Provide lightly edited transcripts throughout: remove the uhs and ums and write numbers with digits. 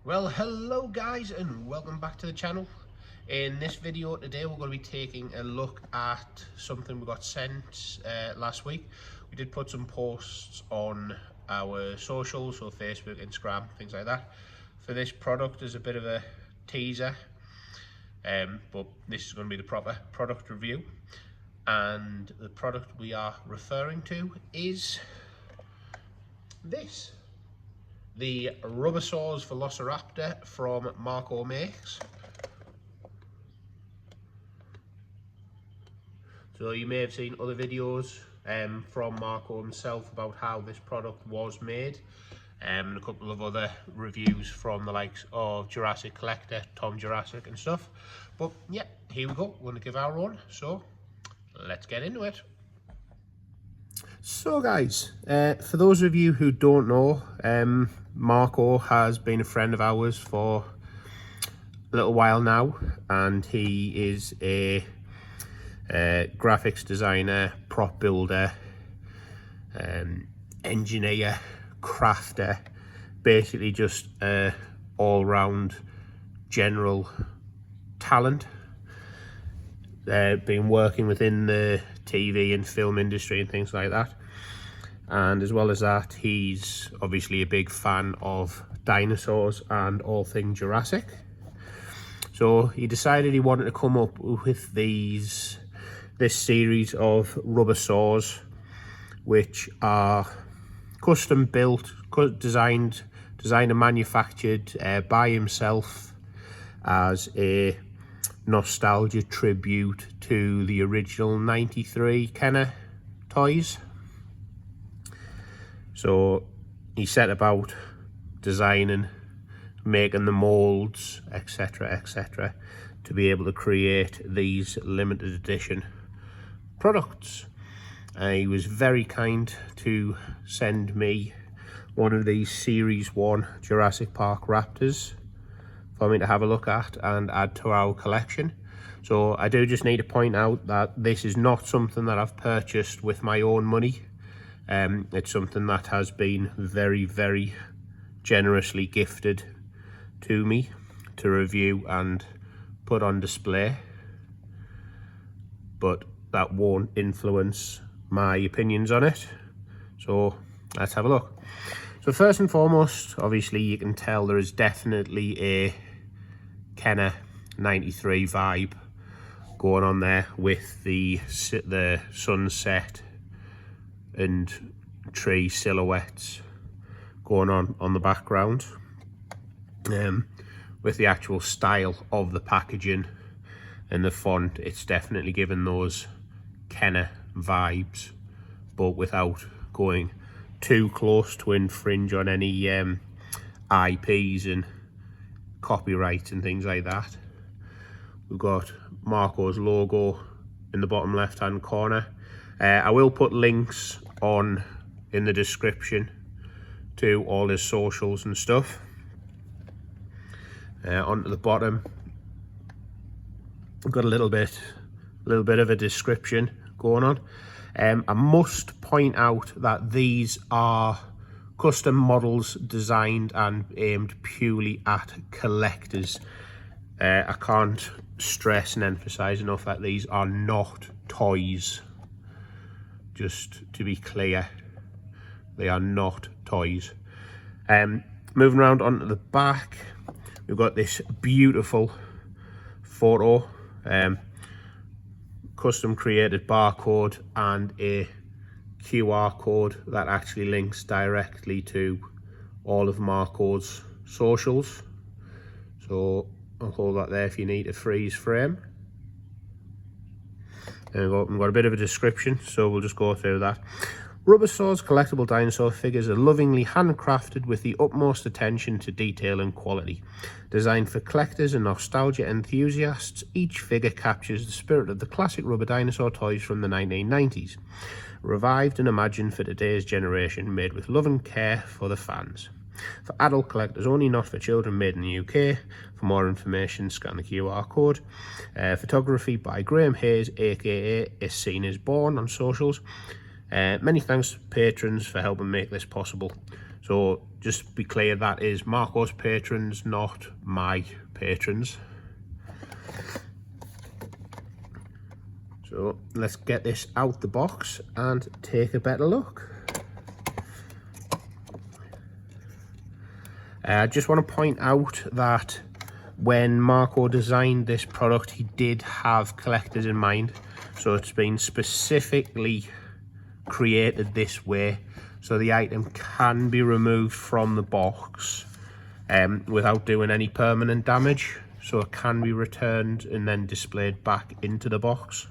Well, hello guys and welcome back to the channel. In this video today we're going to be taking a look at something we got sent last week. We did put some posts on our socials, so Facebook, Instagram, things like that, for this product as a bit of a teaser, but this is going to be the proper product review. And the product we are referring to is this. The Rubbersaurs Velociraptor from Marco Makes. So you may have seen other videos from Marco himself about how this product was made, and a couple of other reviews from the likes of Jurassic Collector, Tom Jurassic and stuff. But yeah, here we go, we're going to give our run, so let's get into it. So guys, for those of you who don't know, Marco has been a friend of ours for a little while now, and he is a graphics designer, prop builder, engineer, crafter, basically just all-round general talent. Been working within the TV and film industry and things like that, and as well as that, he's obviously a big fan of dinosaurs and all things Jurassic. So he decided he wanted to come up with this series of Rubbersaurs, which are custom built, designed and manufactured by himself as a nostalgia tribute to the original 93 Kenner toys. So he set about designing, making the molds, etc., to be able to create these limited edition products. He was very kind to send me one of these Series 1 Jurassic Park Raptors for me to have a look at and add to our collection. So I do just need to point out that this is not something that I've purchased with my own money. It's something that has been very, very generously gifted to me to review and put on display, but that won't influence my opinions on it. So let's have a look. So first and foremost, obviously you can tell there is definitely a Kenner 93 vibe going on there with the sunset and tree silhouettes going on the background, with the actual style of the packaging and the font. It's definitely given those Kenner vibes, but without going too close to infringe on any IPs and copyrights and things like that. We've got Marco's logo in the bottom left hand corner. I will put links in the description to all his socials and stuff. Onto the bottom, we've got a little bit of a description going on. I must point out that these are custom models designed and aimed purely at collectors. I can't stress and emphasize enough that these are not toys. Just to be clear, they are not toys. Moving around onto the back, we've got this beautiful photo, custom created barcode and a QR code that actually links directly to all of Marco's socials. So I'll hold that there if you need a freeze frame. And we've got a bit of a description, so we'll just go through that. Rubbersaurs collectible dinosaur figures are lovingly handcrafted with the utmost attention to detail and quality. Designed for collectors and nostalgia enthusiasts, each figure captures the spirit of the classic rubber dinosaur toys from the 1990s. Revived and imagined for today's generation, made with love and care for the fans. For adult collectors only, not for children, made in the UK. For more information, scan the QR code. Photography by Graham Hayes, aka Is Seen Is Born on socials. Many thanks to patrons for helping make this possible. So just be clear, that is Marco's patrons, not my patrons. So let's get this out the box and take a better look. I just want to point out that when Marco designed this product, he did have collectors in mind. So it's been specifically created this way, so the item can be removed from the box without doing any permanent damage. So it can be returned and then displayed back into the box.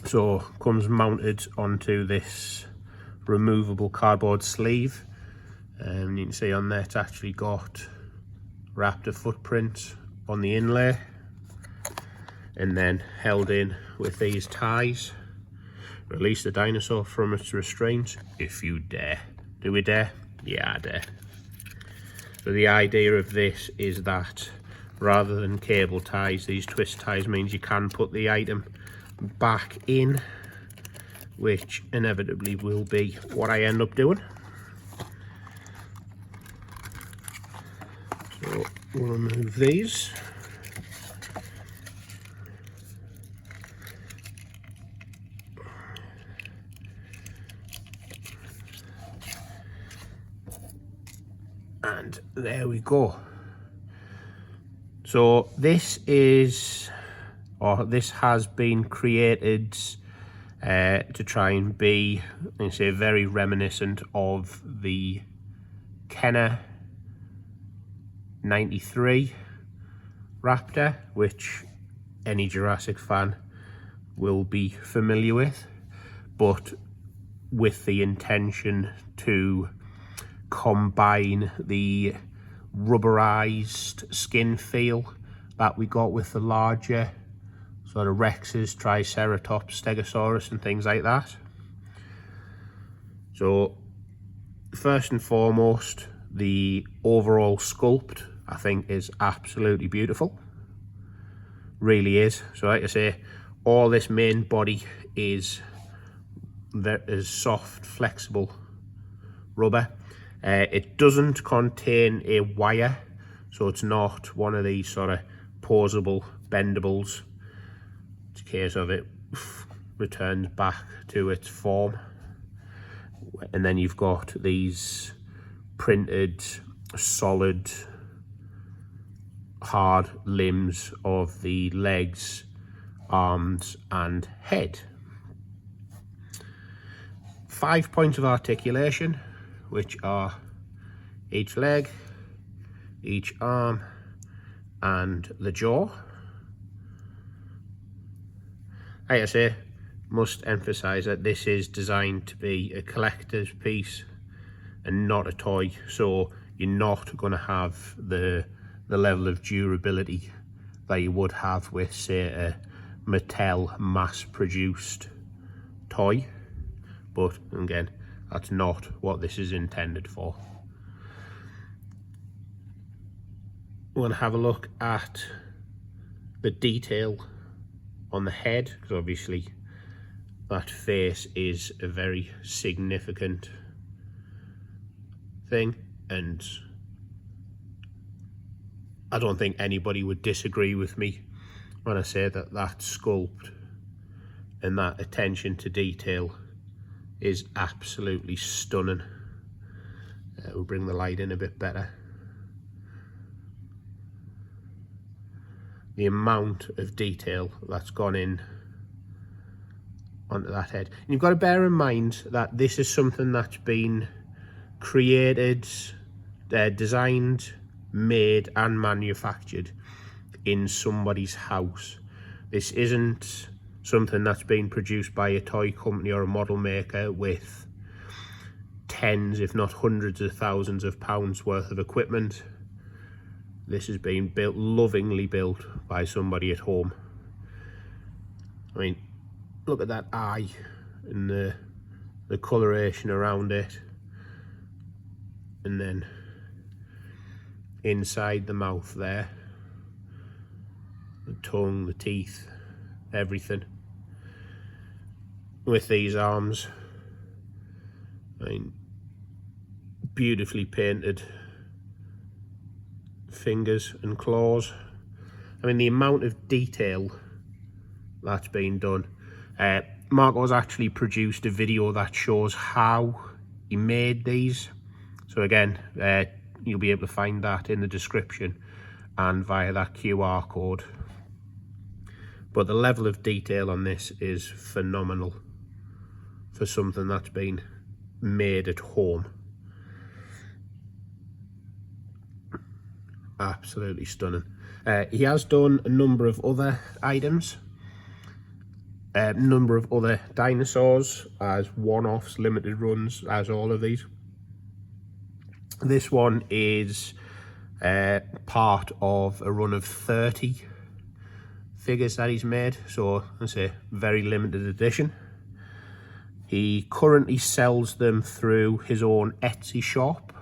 So comes mounted onto this removable cardboard sleeve. You can see on there it's actually got raptor footprints on the inlay, and then held in with these ties. Release the dinosaur from its restraints if you dare. Do we dare? Yeah, I dare. So the idea of this is that rather than cable ties, these twist ties means you can put the item back in, which inevitably will be what I end up doing. So we'll remove these. And there we go. So this is, or this has been created to try and be, I say, very reminiscent of the Kenner 93 Raptor, which any Jurassic fan will be familiar with, but with the intention to combine the rubberized skin feel that we got with the larger sort of Rexes, Triceratops, Stegosaurus and things like that. So first and foremost, the overall sculpt I think is absolutely beautiful, really is. So like I say, all this main body is soft, flexible rubber. It doesn't contain a wire, so it's not one of these sort of posable bendables. It's a case of it returns back to its form. And then you've got these printed solid hard limbs of the legs, arms and head. 5 points of articulation, which are each leg, each arm and the jaw. Like I say, must emphasize that this is designed to be a collector's piece and not a toy, so you're not going to have the level of durability that you would have with, say, a Mattel mass-produced toy. But again, that's not what this is intended for. We're going to have a look at the detail on the head, because obviously that face is a very significant thing, and I don't think anybody would disagree with me when I say that that sculpt and that attention to detail is absolutely stunning. We'll bring the light in a bit better. The amount of detail that's gone in onto that head. And you've got to bear in mind that this is something that's been created, designed, made and manufactured in somebody's house. This isn't something that's been produced by a toy company or a model maker with tens if not hundreds of thousands of pounds worth of equipment. This has been built, lovingly built by somebody at home. I mean, look at that eye and the coloration around it, and then inside the mouth there, the tongue, the teeth, everything. With these arms, I mean, beautifully painted fingers and claws. I mean, the amount of detail that's been done. Marco's actually produced a video that shows how he made these. So again, you'll be able to find that in the description and via that QR code. But the level of detail on this is phenomenal for something that's been made at home. Absolutely stunning. He has done a number of other items, a number of other dinosaurs as one-offs, limited runs, as all of these. This one is part of a run of 30 figures that he's made, so that's a very limited edition. He currently sells them through his own Etsy shop,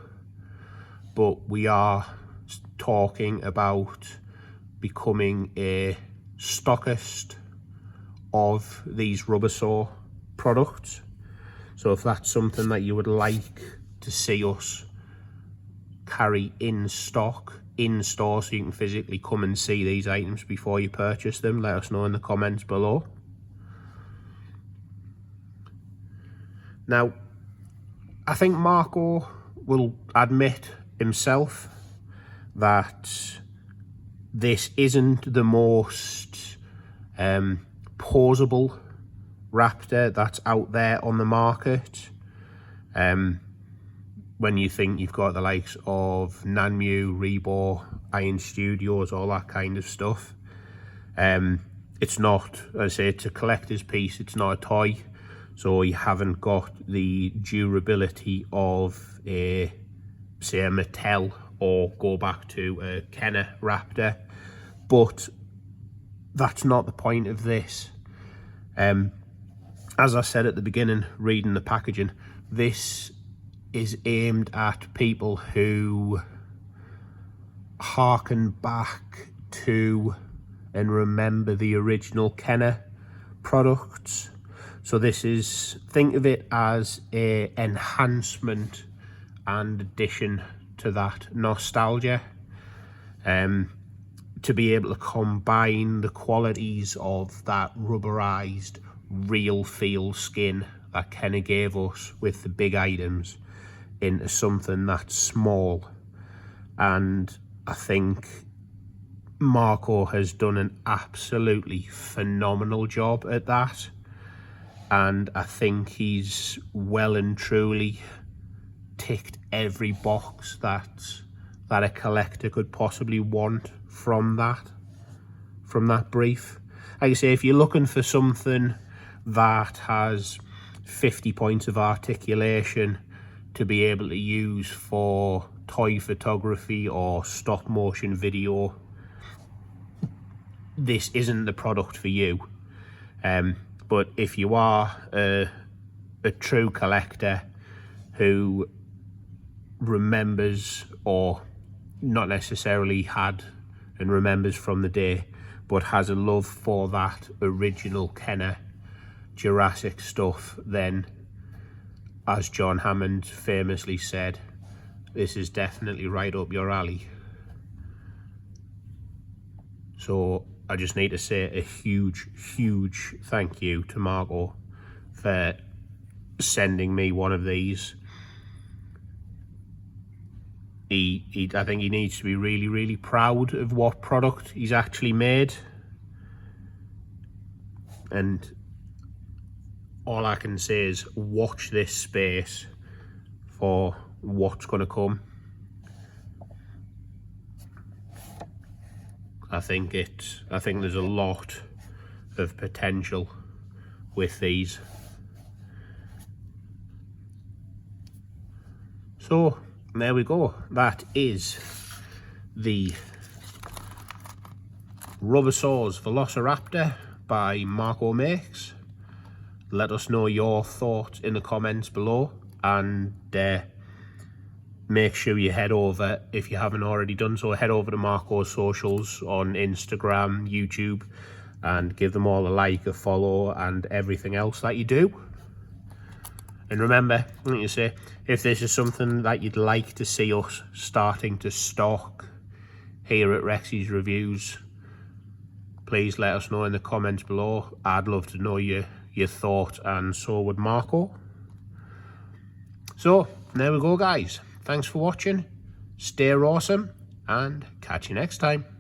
but we are talking about becoming a stockist of these Rubbersaur products. So if that's something that you would like to see us carry in stock, in store, so you can physically come and see these items before you purchase them, let us know in the comments below. Now, I think Marco will admit himself that this isn't the most posable raptor that's out there on the market. When you think you've got the likes of Nanmu, Reebok, Iron Studios, all that kind of stuff. It's not, I say, it's a collector's piece, it's not a toy. So you haven't got the durability of a, say, a Mattel, or go back to a Kenner Raptor. But that's not the point of this. As I said at the beginning, reading the packaging, this is aimed at people who harken back to and remember the original Kenner products. So this is, think of it as a enhancement and addition to that nostalgia, to be able to combine the qualities of that rubberized real feel skin that Kenner gave us with the big items into something that's small. And I think Marco has done an absolutely phenomenal job at that. And I think he's well and truly ticked every box that a collector could possibly want from that brief. Like I say, if you're looking for something that has 50 points of articulation to be able to use for toy photography or stop motion video, this isn't the product for you. But if you are a true collector who remembers, or not necessarily had and remembers from the day, but has a love for that original Kenner Jurassic stuff, then, as John Hammond famously said, this is definitely right up your alley. So I just need to say a huge thank you to Marco for sending me one of these. I think he needs to be really proud of what product he's actually made. And all I can say is watch this space for what's going to come. I think there's a lot of potential with these. So there we go. That is the Rubbersaurs Velociraptor by Marco Makes. Let us know your thoughts in the comments below, and make sure you head over, if you haven't already done so, head over to Marco's socials on Instagram, YouTube, and give them all a like, a follow, and everything else that you do. And remember, like you say, if this is something that you'd like to see us starting to stock here at Rexy's Reviews, please let us know in the comments below. I'd love to know your thoughts, and so would Marco. So there we go, guys. Thanks for watching. Stay awesome and catch you next time.